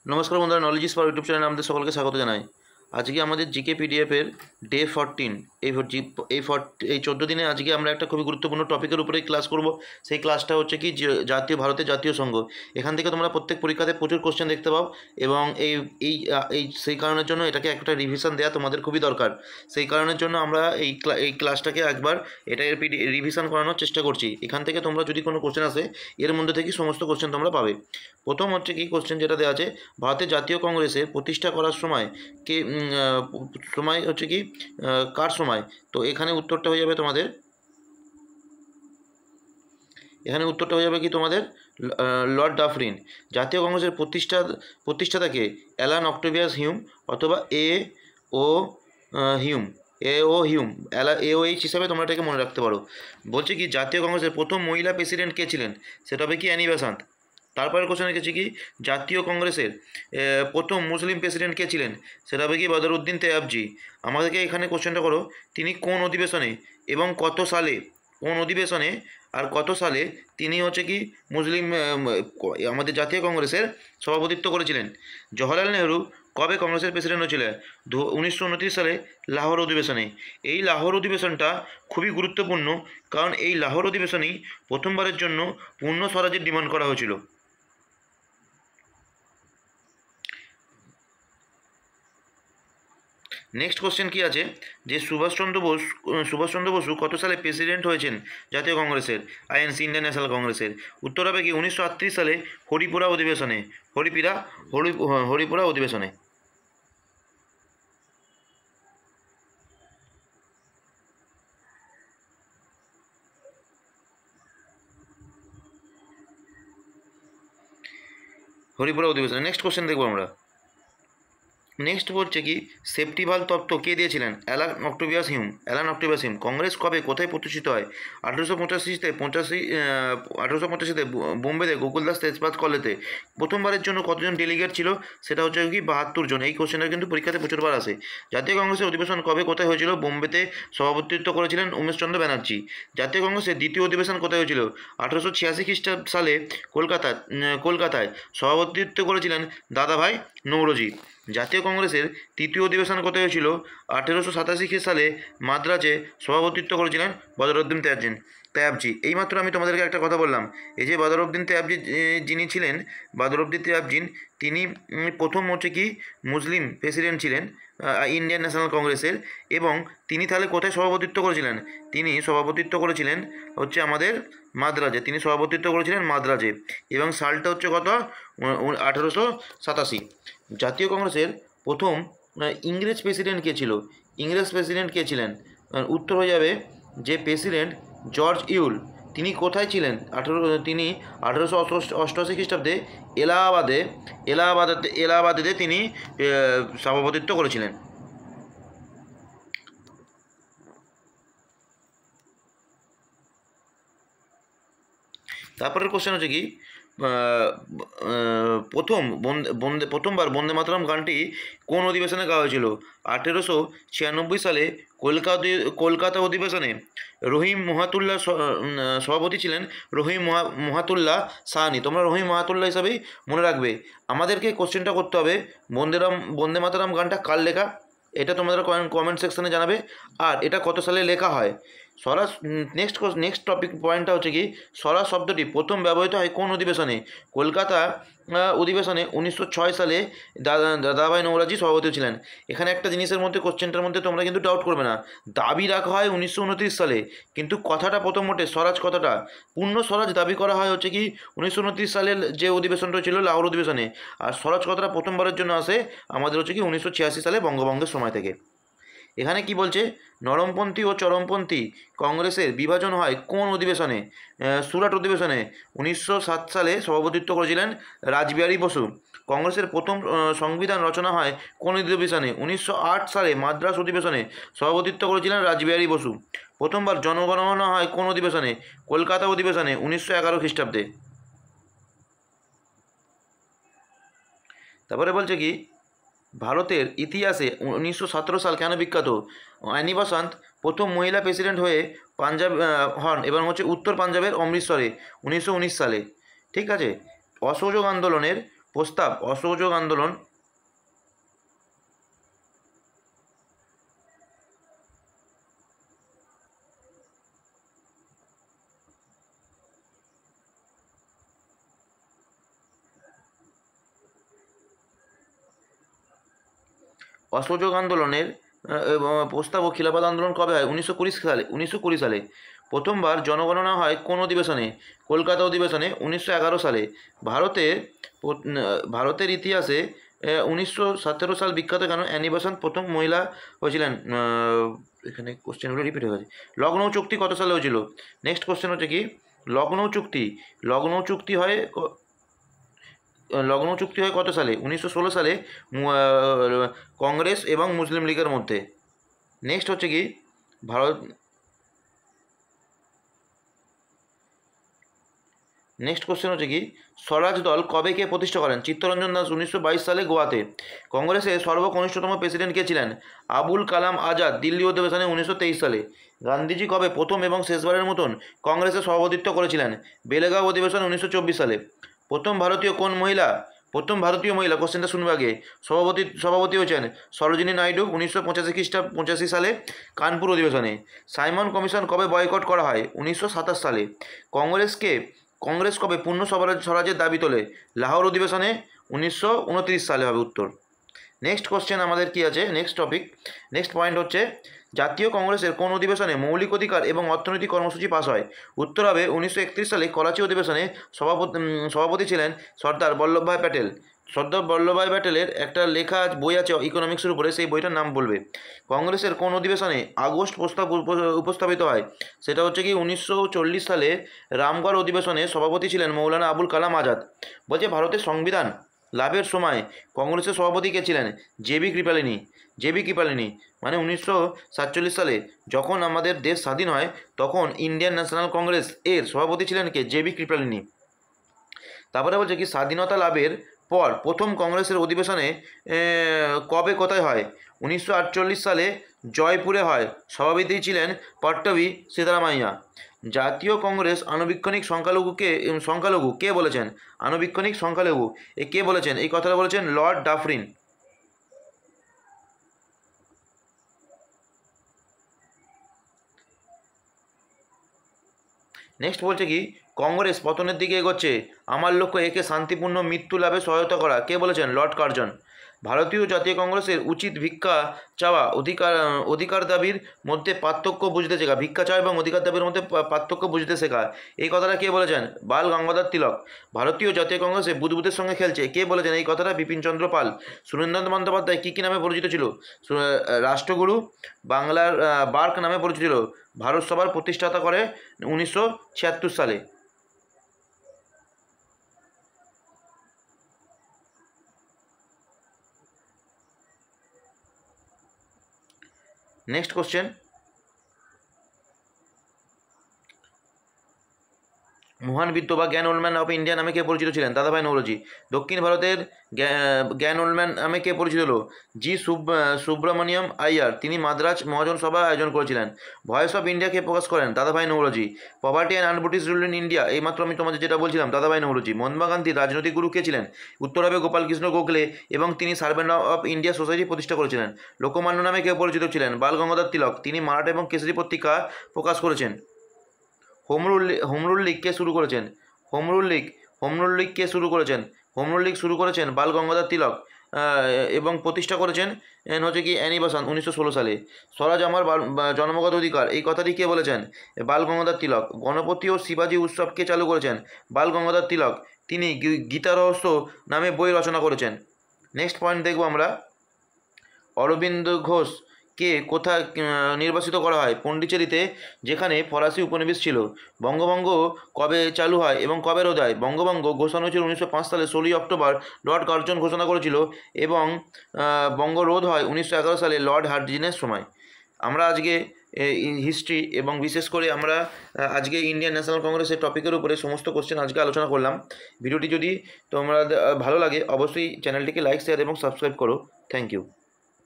নমস্কার বন্ধুরা, knowledge is power YouTube চ্যানেলে আমাদের সকলকে স্বাগত জানাই। আজকে আমাদের জিকে পিডিএফের ডে 14 এই 14 দিনে আজকে আমরা একটা খুবই গুরুত্বপূর্ণ টপিকের উপরে ক্লাস করব। সেই ক্লাসটা হচ্ছে কি ভারতের জাতীয় সংঘ। এখান থেকে তোমরা প্রত্যেক পরীক্ষাতে প্রচুর কোশ্চেন দেখতে পাও এবং এই এই এই সেই কারণের জন্য এটাকে একটা রিভিশন দেওয়া তোমাদের খুবই দরকার। সেই কারণের জন্য আমরা এই ক্লাসটাকে একবার এটার রিভিশন করানোর চেষ্টা করছি। এখান থেকে তোমরা যদি কোনো কোশ্চেন আসে এর মধ্যে থেকে সমস্ত কোশ্চেন তোমরা পাবে। প্রথম হচ্ছে কি কোশ্চেন যেটা দেওয়া আছে, ভারতের জাতীয় কংগ্রেসের প্রতিষ্ঠা করার সময় কে সময় হচ্ছে কি কার সময়? তো এখানে উত্তরটা হয়ে যাবে তোমাদের, কি তোমাদের লর্ড ডাফরিন। জাতীয় কংগ্রেসের প্রতিষ্ঠাতাকে অ্যালান অক্টেভিয়াস হিউম অথবা ও হিউম হিউম AOH হিসাবে তোমরা এটাকে মনে রাখতে পারো। বলছে কি জাতীয় কংগ্রেসের প্রথম মহিলা প্রেসিডেন্ট কে ছিলেন? সেটা হবে কি অ্যানি বেসান্ট। তারপরের কোশ্চেন রেখেছি কি জাতীয় কংগ্রেসের প্রথম মুসলিম প্রেসিডেন্ট কে ছিলেন? সেটা হবে কি বদরউদ্দিন তেয়াবজি। আমাদেরকে এখানে কোশ্চেনটা করো, তিনি কোন অধিবেশনে এবং কত সালে, আর কত সালে তিনি হচ্ছে কি মুসলিম আমাদের জাতীয় কংগ্রেসের সভাপতিত্ব করেছিলেন? জওহরলাল নেহরু কবে কংগ্রেসের প্রেসিডেন্ট হয়েছিলেন? 1929 সালে লাহোর অধিবেশনে। এই লাহোর অধিবেশনটা খুবই গুরুত্বপূর্ণ, কারণ এই লাহোর অধিবেশনেই প্রথমবারের জন্য পূর্ণ স্বরাজের ডিমান্ড করা হয়েছিল। নেক্সট কোশ্চেন কি আছে যে সুভাষচন্দ্র বসু কত সালে প্রেসিডেন্ট হয়েছেন জাতীয় কংগ্রেসের, INC ইন্ডিয়ান ন্যাশনাল কংগ্রেসের? উত্তর হবে কি 1938 সালে হরিপুরা অধিবেশনে। হরিপুরা অধিবেশনে। নেক্সট কোশ্চেন দেখবো আমরা। নেক্সট বলছে কি সেফটি ভাল্ভ তত্ত্ব কে দিয়েছিলেন? Alan অক্টেভিয়াস Hume. কংগ্রেস কবে কোথায় প্রতিষ্ঠিত হয়? 1885-তে বোম্বেতে গোকুলদাস তেজপাত কলেজে। প্রথমবারের জন্য কতজন ডেলিগেট ছিল? সেটা হচ্ছে কি 72 জন। এই কোশ্চেনটা কিন্তু পরীক্ষাতে প্রচুরবার আসে। জাতীয় কংগ্রেসের অধিবেশন কবে কোথায় হয়েছিল? বোম্বেতে সভাপতিত্ব করেছিলেন উমেশচন্দ্র ব্যানার্জি। জাতীয় কংগ্রেসের দ্বিতীয় অধিবেশন কোথায় হয়েছিল? 1886 খ্রিস্টাব্দ সালে কলকাতায় সভাপতিত্ব করেছিলেন দাদাভাই নৌরোজি। জাতীয় কংগ্রেসের তৃতীয় অধিবেশন কোথায় হয়েছিল? 1887 সালে মাদ্রাজে সভাপতিত্ব করেছিলেন বদরউদ্দিন তেয়াবজি। এইমাত্র আমি তোমাদেরকে একটা কথা বললাম, এই যে বদরউদ্দিন তেয়াবজি যিনি ছিলেন, তিনি প্রথম হচ্ছে কি মুসলিম প্রেসিডেন্ট ছিলেন ইন্ডিয়ান ন্যাশনাল কংগ্রেসের। এবং তিনি তাহলে কোথায় সভাপতিত্ব করেছিলেন? তিনি সভাপতিত্ব করেছিলেন হচ্ছে আমাদের মাদ্রাজে। এবং সালটা হচ্ছে কত? 1887। জাতীয় কংগ্রেসের প্রথম ইংরেজ প্রেসিডেন্ট কে ছিলেন? উত্তর হয়ে যাবে যে প্রেসিডেন্ট জর্জ ইউল। তিনি কোথায় ছিলেন? তিনি 1888 খ্রিস্টাব্দে এলাহাবাদে তিনি সভাপতিত্ব করেছিলেন। তারপরের কোশ্চেন হচ্ছে কি প্রথমবার বন্দে মাতরম গানটি কোন অধিবেশনে গাওয়া হয়েছিল? 1896 সালে কলকাতা অধিবেশনে। রহিম মোহাতুল্লাহ সভাপতি ছিলেন মোহাতুল্লাহ সাহানি। তোমরা রহিম মোহাতুল্লাহ হিসাবেই মনে রাখবে। আমাদেরকে কোশ্চেনটা করতে হবে বন্দে মাতরম গানটা কার লেখা, এটা তোমাদের কমেন্ট সেকশনে জানাবে। আর এটা কত সালে লেখা হয়? স্বরাজ। নেক্সট টপিক পয়েন্টটা হচ্ছে কি স্বরাজ শব্দটি প্রথম ব্যবহৃত হয় কোন অধিবেশনে? কলকাতা অধিবেশনে 1906 সালে দাদাভাই নৌরোজি সভাপতি ছিলেন। এখানে একটা জিনিসের মধ্যে কোশ্চেনটার মধ্যে তোমরা কিন্তু ডাউট করবে না, দাবি রাখা হয় 1929 সালে, কিন্তু কথাটা প্রথম মোটে স্বরাজ কথাটা পূর্ণ স্বরাজ দাবি করা হয় হচ্ছে কি 1929 সালের যে অধিবেশনটা ছিল লাহোর অধিবেশনে। আর স্বরাজ কথাটা প্রথমবারের জন্য আসে আমাদের হচ্ছে কি 1986 সালে বঙ্গভঙ্গের সময় থেকে। এখানে কি বলছে? নরমপন্থী ও চরমপন্থী কংগ্রেসের বিভাজন হয় কোন অধিবেশনে? সুরাট অধিবেশনে। 1907 সালে সভাপতিত্ব করেছিলেন রাসবিহারী বসু। কংগ্রেসের প্রথম সংবিধান রচনা হয় কোন অধিবেশনে? 1908 সালে মাদ্রাস অধিবেশনে সভাপতিত্ব করেছিলেন রাসবিহারী বসু। প্রথমবার জনগণনা হয় কোন অধিবেশনে? কলকাতা অধিবেশনে 1911 খ্রিস্টাব্দে। তারপরে বলছে কি ভারতের ইতিহাসে 1917 সাল কেন বিখ্যাত? অ্যানি বেসান্ট প্রথম মহিলা প্রেসিডেন্ট হয়ে পাঞ্জাব হন এবং হচ্ছে উত্তর পাঞ্জাবের অমৃতসরে 1919 সালে। ঠিক আছে। অসহযোগ আন্দোলনের প্রস্তাব অসহযোগ আন্দোলন অসহযোগ আন্দোলনের প্রস্তাব ও খিলাফত আন্দোলন কবে হয়? 1920 সালে। প্রথমবার জনগণনা হয় কোন অধিবেশনে? কলকাতা অধিবেশনে 1911 সালে। ভারতের ভারতের ইতিহাসে 1917 সাল বিখ্যাত কেন? অ্যানি বেসান্ট প্রথম মহিলা হয়েছিলেন। এখানে কোশ্চেনগুলো রিপিট হয়ে গেছে। লখনৌ চুক্তি কত সালে হয়েছিল? নেক্সট কোশ্চেন হচ্ছে কি, লখনৌ চুক্তি লখনৌ চুক্তি হয় কত সালে? 1916 সালে কংগ্রেস এবং মুসলিম লীগের মধ্যে। নেক্সট হচ্ছে কি, ভারত নেক্সট কোশ্চেন হচ্ছে কি, স্বরাজ দল কবে কে প্রতিষ্ঠা করেন? চিত্তরঞ্জন দাস 1922 সালে গোয়াতে। কংগ্রেসের সর্বকনিষ্ঠতম প্রেসিডেন্ট কে ছিলেন? আবুল কালাম আজাদ দিল্লি অধিবেশনে 1923 সালে। গান্ধীজি কবে প্রথম এবং শেষবারের মতন কংগ্রেসের সভাপতিত্ব করেছিলেন? বেলগাঁও অধিবেশন 1924 সালে। প্রথম ভারতীয় মহিলা কোশ্চেনটা শুনবে আগে, সভাপতি হয়েছেন সরোজিনী নাইডু 1985 সালে কানপুর অধিবেশনে। সাইমন কমিশন কবে বয়কট করা হয়? 1927 সালে। কংগ্রেস কবে পূর্ণ স্বরাজের দাবি তোলে? লাহোর অধিবেশনে 1929 সালে হবে উত্তর। নেক্সট কোশ্চেন আমাদের কি আছে, নেক্সট পয়েন্ট হচ্ছে জাতীয় কংগ্রেসের কোন অধিবেশনে মৌলিক অধিকার এবং অর্থনৈতিক কর্মসূচি পাস হয়? উত্তর হবে 1931 সালে করাচি অধিবেশনে। সভাপতি ছিলেন সর্দার বল্লভভাই প্যাটেল। সর্দার বল্লভভাই প্যাটেলের একটা লেখা বই আছে ইকোনমিক্সের উপরে, সেই বইটার নাম বলবে। কংগ্রেসের কোন অধিবেশনে আগস্ট প্রস্তাব উপস্থাপিত হয়? সেটা হচ্ছে কি 1940 সালে রামগড় অধিবেশনে। সভাপতি ছিলেন মৌলানা আবুল কালাম আজাদ। বলছে ভারতের সংবিধান লাভের সময় কংগ্রেসের সভাপতি কে ছিলেন? জেবি কৃপালিনী। মানে 1947 সালে যখন আমাদের দেশ স্বাধীন হয় তখন ইন্ডিয়ান ন্যাশনাল কংগ্রেস এর সভাপতি ছিলেন কে? জেবি কৃপালিনী। তারপরে বলছে কি, স্বাধীনতা লাভের পর প্রথম কংগ্রেসের অধিবেশনে কবে কোথায় হয়? 1948 সালে জয়পুরে হয়। সভাপতি ছিলেন পট্টবি সিদ্দারামাইয়া। জাতীয় কংগ্রেস আনুবীক্ষণিক সংখ্যালঘু কে বলেছেন? আনুবীক্ষণিক সংখ্যালঘু কে বলেছেন? এই কথাটা বলেছেন লর্ড ডাফরিন। নেক্সট বলছে কি, কংগ্রেস পতনের দিকে এগোচ্ছে, আমার লক্ষ্য একে শান্তিপূর্ণ মৃত্যু লাভে সহায়তা করা। কে বলেছেন? Lord Curzon. ভারতীয় জাতীয় কংগ্রেসের উচিত ভিক্ষা চাওয়া অধিকার দাবির মধ্যে পার্থক্য বুঝতে শেখা। ভিক্ষা চাওয়া এবং অধিকার দাবির মধ্যে পার্থক্য বুঝতে শেখা, এই কথাটা কে বলেছেন? বাল গঙ্গাধর তিলক। ভারতীয় জাতীয় কংগ্রেসে বুদবুদের সঙ্গে খেলছে, কে বলেছেন এই কথাটা? বিপিনচন্দ্র পাল। সুরেন্দ্রনাথ বন্দ্যোপাধ্যায় কী নামে পরিচিত ছিল? রাষ্ট্রগুরু, বাংলার বার্ক নামে পরিচিত ছিল। ভারত সভার প্রতিষ্ঠাতা করে 1976 সালে। নেক্সট কোশ্চেন, মহান বিদ্য বা জ্ঞান ওল্ডম্যান অফ ইন্ডিয়া নামে কে পরিচিত ছিলেন? দাদাভাই নৌরোজি। দক্ষিণ ভারতের জ্ঞান ওল্ডম্যান নামে কে পরিচিত হলো? সুব্রমণিয়ম আইয়ার। তিনি মাদ্রাজ মহাজন সভা আয়োজন করেছিলেন। ভয়েস অফ ইন্ডিয়া কে প্রকাশ করেন? দাদাভাই Naoroji. Poverty and un-British rule in India, এইমাত্র আমি তোমাদের যেটা বলছিলাম, দাদাভাই নৌরোজি। মহাত্মা গান্ধীর রাজনৈতিক গুরু কে ছিলেন? উত্তর হবে গোপাল কৃষ্ণ গোখলে, এবং তিনি সার্ভেন্ট অফ ইন্ডিয়া সোসাইটি প্রতিষ্ঠা করেছিলেন। লোকমান্য নামে কে পরিচিত ছিলেন? বাল গঙ্গাধর তিলক। তিনি মারাঠা এবং কেসরি পত্রিকা প্রকাশ করেছেন। হোম রুল লীগ কে শুরু করেছেন? হোম রুল লীগ শুরু করেছেন বাল গঙ্গাধর তিলক, এবং প্রতিষ্ঠা করেছেন হচ্ছে কি অ্যানি বেসান্ট 1916 সালে। স্বরাজ আমার জন্মগত অধিকার, এই কথাটি কে বলেছেন? বাল গঙ্গাধর তিলক। গণপতি ও শিবাজী উৎসব কে চালু করেছেন? বাল গঙ্গাধর তিলক। তিনি গীতা রহস্য নামে বই রচনা করেছেন। নেক্সট পয়েন্ট দেখব আমরা, অরবিন্দ ঘোষ কে কোথায় নির্বাসিত করা হয়? পন্ডিচেরিতে, যেখানে ফরাসি উপনিবেশ ছিল। বঙ্গভঙ্গ কবে চালু হয় এবং কবে রোধ হয়? বঙ্গভঙ্গ ঘোষণা হয়েছিল 1905 সালে 16 অক্টোবর, লর্ড কার্জন ঘোষণা করেছিল, এবং বঙ্গ রোধ হয় 1911 সালে লর্ড হার্ডিঞ্জের সময়। আমরা আজকে হিস্ট্রি এবং বিশেষ করে আমরা আজকে ইন্ডিয়ান ন্যাশনাল কংগ্রেসের টপিকের উপরে সমস্ত কোশ্চেন আজকে আলোচনা করলাম। ভিডিওটি যদি তোমরা ভালো লাগে অবশ্যই চ্যানেলটিকে লাইক, শেয়ার এবং সাবস্ক্রাইব করো। Thank you.